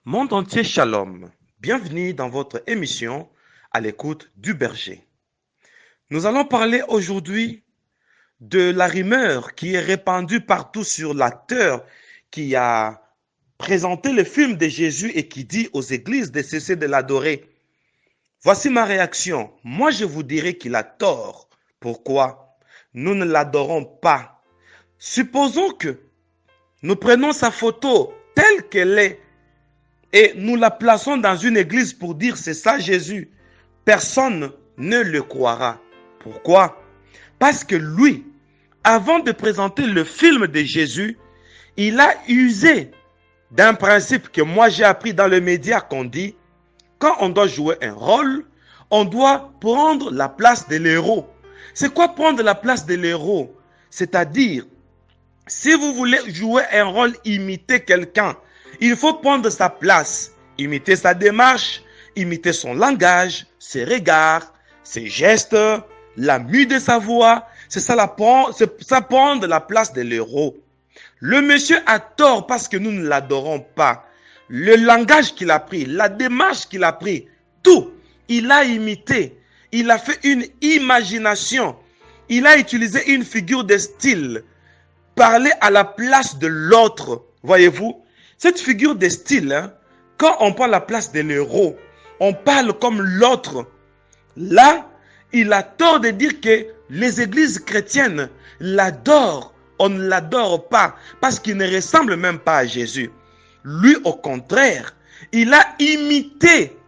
Monde entier, shalom. Bienvenue dans votre émission à l'écoute du berger. Nous allons parler aujourd'hui de la rumeur qui est répandue partout sur l'acteur qui a présenté le film de Jésus et qui dit aux églises de cesser de l'adorer. Voici ma réaction. Moi, je vous dirais qu'il a tort. Pourquoi? Nous ne l'adorons pas. Supposons que nous prenons sa photo telle qu'elle est et nous la plaçons dans une église pour dire c'est ça Jésus. Personne ne le croira. Pourquoi? Parce que lui, avant de présenter le film de Jésus, il a usé d'un principe que moi j'ai appris dans les médias qu'on dit, quand on doit jouer un rôle, on doit prendre la place de l'héros. C'est quoi prendre la place de l'héros? C'est-à-dire, si vous voulez jouer un rôle, imiter quelqu'un, il faut prendre sa place, imiter sa démarche, imiter son langage, ses regards, ses gestes, la mue de sa voix. C'est ça, prendre la place de l'héros. Le monsieur a tort parce que nous ne l'adorons pas. Le langage qu'il a pris, la démarche qu'il a pris, tout, il a imité. Il a fait une imagination. Il a utilisé une figure de style. Parler à la place de l'autre, voyez-vous. Cette figure de style, quand on prend la place de l'héros, on parle comme l'autre. Là, il a tort de dire que les églises chrétiennes l'adorent. On ne l'adore pas parce qu'il ne ressemble même pas à Jésus. Lui, au contraire, il a imité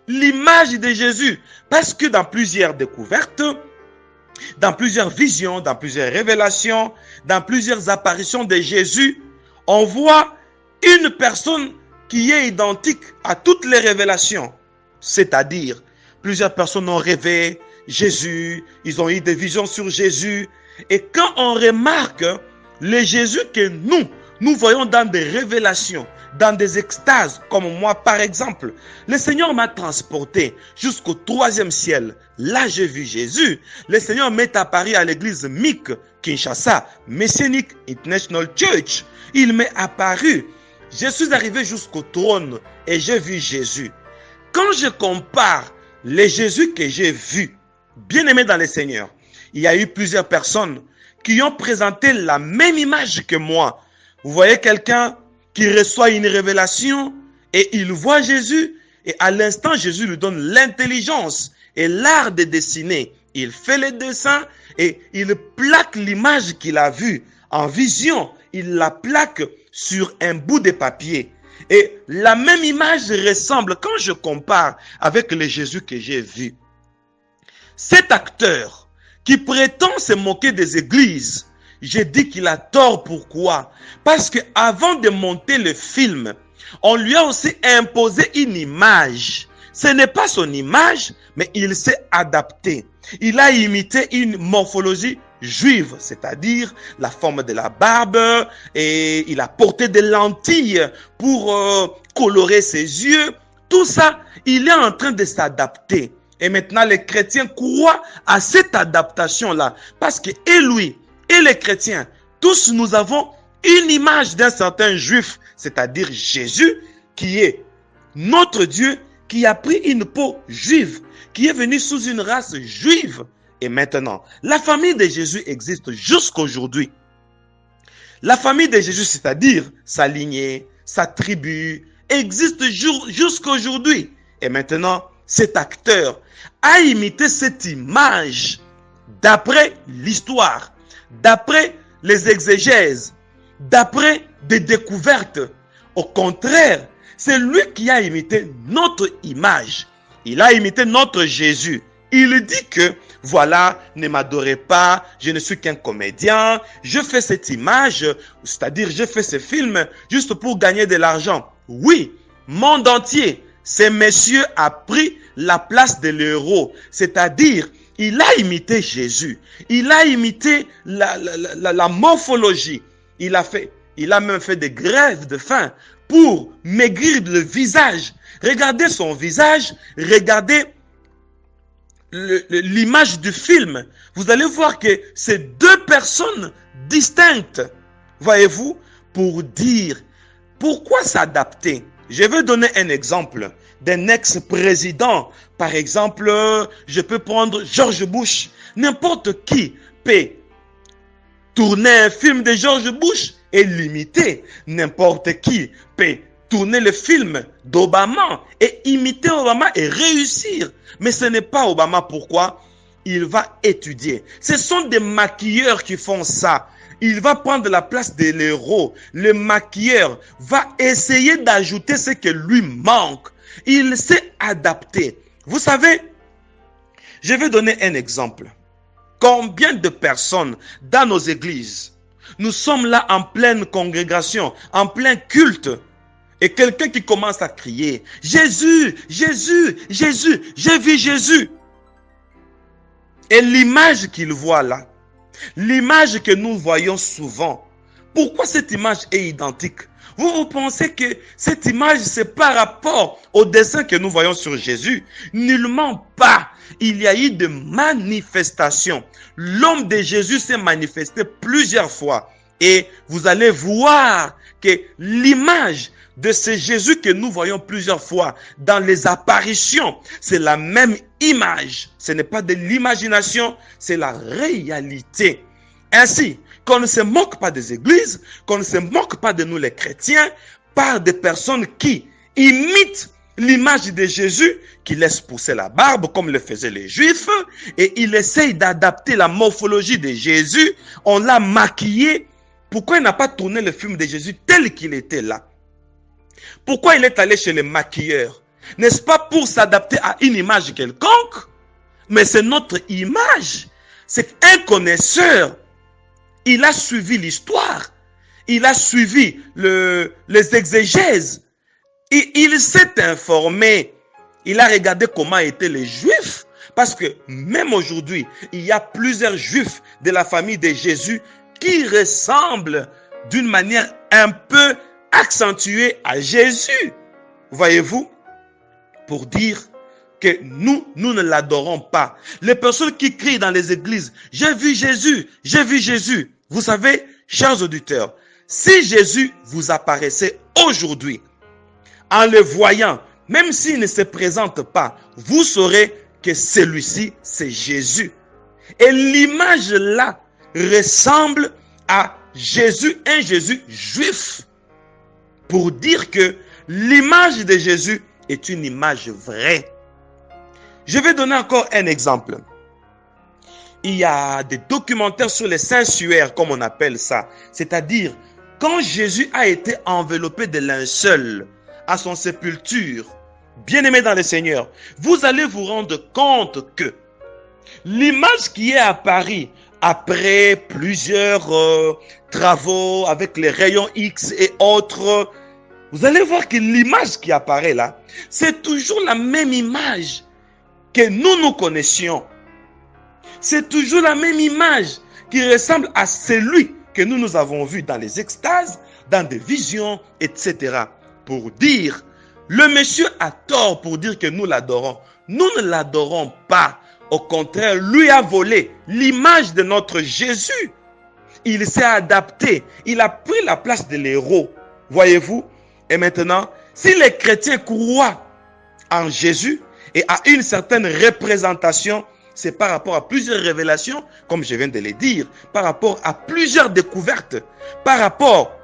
l'image de Jésus parce que dans plusieurs découvertes, dans plusieurs visions, dans plusieurs révélations, dans plusieurs apparitions de Jésus, on voit une personne qui est identique à toutes les révélations. C'est-à-dire, plusieurs personnes ont rêvé Jésus, ils ont eu des visions sur Jésus. Et quand on remarque le Jésus que nous voyons dans des révélations, dans des extases, comme moi par exemple, le Seigneur m'a transporté jusqu'au 3e ciel. Là, j'ai vu Jésus. Le Seigneur m'est apparu à l'église MIC, Kinshasa, Messianic International Church. Il m'est apparu. Je suis arrivé jusqu'au trône et j'ai vu Jésus. Quand je compare les Jésus que j'ai vus, bien aimé dans le Seigneur, il y a eu plusieurs personnes qui ont présenté la même image que moi. Vous voyez quelqu'un qui reçoit une révélation et il voit Jésus et à l'instant Jésus lui donne l'intelligence et l'art de dessiner. Il fait les dessins et il plaque l'image qu'il a vue en vision. Il la plaque sur un bout de papier. Et la même image ressemble, quand je compare avec le Jésus que j'ai vu, cet acteur qui prétend se moquer des églises, j'ai dit qu'il a tort. Pourquoi? Parce que avant de monter le film, on lui a aussi imposé une image. Ce n'est pas son image, mais il s'est adapté. Il a imité une morphologie juive, c'est-à-dire la forme de la barbe, et il a porté des lentilles pour colorer ses yeux. Tout ça, il est en train de s'adapter. Et maintenant, les chrétiens croient à cette adaptation-là. Parce que et lui, et les chrétiens, tous nous avons une image d'un certain juif, c'est-à-dire Jésus, qui est notre Dieu, qui a pris une peau juive, qui est venu sous une race juive. Et maintenant, la famille de Jésus existe jusqu'aujourd'hui. La famille de Jésus, c'est-à-dire sa lignée, sa tribu, existe jusqu'aujourd'hui. Et maintenant, cet acteur a imité cette image d'après l'histoire, d'après les exégèses, d'après des découvertes. Au contraire, c'est lui qui a imité notre image. Il a imité notre Jésus. Il dit que, voilà, ne m'adorez pas, je ne suis qu'un comédien, je fais cette image, c'est-à-dire je fais ce film juste pour gagner de l'argent. Oui, monde entier, ce monsieur a pris la place de l'héros, c'est-à-dire il a imité Jésus, il a imité la morphologie, il a même fait des grèves de faim pour maigrir le visage. Regardez son visage, regardez l'image du film. Vous allez voir que c'est deux personnes distinctes, voyez-vous, pour dire pourquoi s'adapter. Je vais donner un exemple d'un ex-président. Par exemple, je peux prendre George Bush. N'importe qui peut tourner un film de George Bush et l'imiter. N'importe qui peut tourner le film d'Obama et imiter Obama et réussir. Mais ce n'est pas Obama. Pourquoi? Il va étudier. Ce sont des maquilleurs qui font ça. Il va prendre la place de l'héros. Le maquilleur va essayer d'ajouter ce que lui manque. Il s'est adapté. Vous savez, je vais donner un exemple. Combien de personnes dans nos églises, nous sommes là en pleine congrégation, en plein culte, et quelqu'un qui commence à crier, Jésus, Jésus, Jésus, j'ai vu Jésus. Et l'image qu'il voit là, l'image que nous voyons souvent, pourquoi cette image est identique? Vous pensez que cette image, c'est par rapport au dessin que nous voyons sur Jésus? Nullement pas. Il y a eu des manifestations. L'homme de Jésus s'est manifesté plusieurs fois. Et vous allez voir que l'image de ce Jésus que nous voyons plusieurs fois dans les apparitions, c'est la même image. Ce n'est pas de l'imagination, c'est la réalité. Ainsi, qu'on ne se moque pas des églises, qu'on ne se moque pas de nous les chrétiens, par des personnes qui imitent l'image de Jésus, qui laisse pousser la barbe comme le faisaient les Juifs, et il essaye d'adapter la morphologie de Jésus, on l'a maquillé. Pourquoi il n'a pas tourné le film de Jésus tel qu'il était là? Pourquoi il est allé chez les maquilleurs? N'est-ce pas pour s'adapter à une image quelconque? Mais c'est notre image. C'est un connaisseur. Il a suivi l'histoire. Il a suivi les exégèses. Et il s'est informé. Il a regardé comment étaient les Juifs. Parce que même aujourd'hui, il y a plusieurs Juifs de la famille de Jésus qui ressemblent d'une manière un peu accentuée à Jésus. Voyez-vous? Pour dire que nous ne l'adorons pas. Les personnes qui crient dans les églises, j'ai vu Jésus, j'ai vu Jésus. Vous savez, chers auditeurs, si Jésus vous apparaissait aujourd'hui, en le voyant, même s'il ne se présente pas, vous saurez que celui-ci, c'est Jésus. Et l'image là ressemble à Jésus, un Jésus juif. Pour dire que l'image de Jésus est une image vraie. Je vais donner encore un exemple. Il y a des documentaires sur les sanctuaires, comme on appelle ça. C'est-à-dire, quand Jésus a été enveloppé de linceul à son sépulture, bien-aimé dans le Seigneur, vous allez vous rendre compte que l'image qui est à Paris, après plusieurs travaux avec les rayons X et autres, vous allez voir que l'image qui apparaît là, c'est toujours la même image que nous connaissions. C'est toujours la même image qui ressemble à celui que nous avons vu dans les extases, dans des visions, etc. Pour dire, le monsieur a tort pour dire que nous l'adorons. Nous ne l'adorons pas. Au contraire, lui a volé l'image de notre Jésus. Il s'est adapté. Il a pris la place de l'héros. Voyez-vous? Et maintenant, si les chrétiens croient en Jésus et à une certaine représentation, c'est par rapport à plusieurs révélations, comme je viens de le dire, par rapport à plusieurs découvertes, par rapport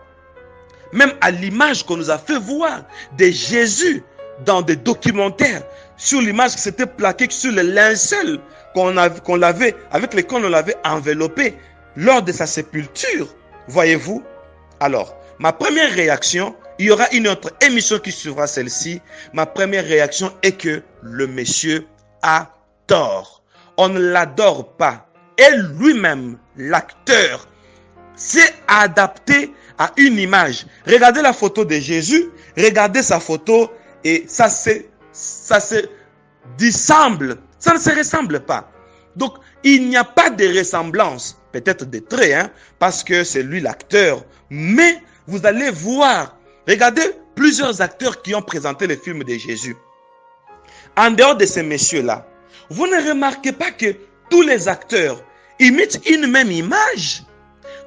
même à l'image qu'on nous a fait voir de Jésus dans des documentaires, sur l'image qui s'était plaquée sur le linceul avec lequel on l'avait enveloppé lors de sa sépulture. Voyez-vous? Alors, ma première réaction, il y aura une autre émission qui suivra celle-ci. Ma première réaction est que le monsieur a tort. On ne l'adore pas. Et lui-même, l'acteur, s'est adapté à une image. Regardez la photo de Jésus, regardez sa photo et ça se dissemble. Ça ne se ressemble pas. Donc, il n'y a pas de ressemblance. Peut-être des traits, parce que c'est lui l'acteur. Mais vous allez voir, regardez plusieurs acteurs qui ont présenté le film de Jésus. En dehors de ces messieurs-là, vous ne remarquez pas que tous les acteurs imitent une même image.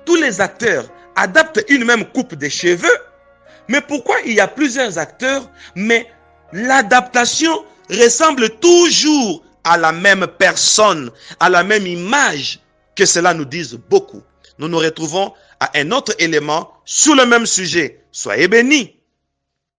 Tous les acteurs adaptent une même coupe de cheveux. Mais pourquoi il y a plusieurs acteurs, mais l'adaptation ressemble toujours à la même personne, à la même image, que cela nous dise beaucoup. Nous nous retrouvons à un autre élément sur le même sujet. Soyez bénis.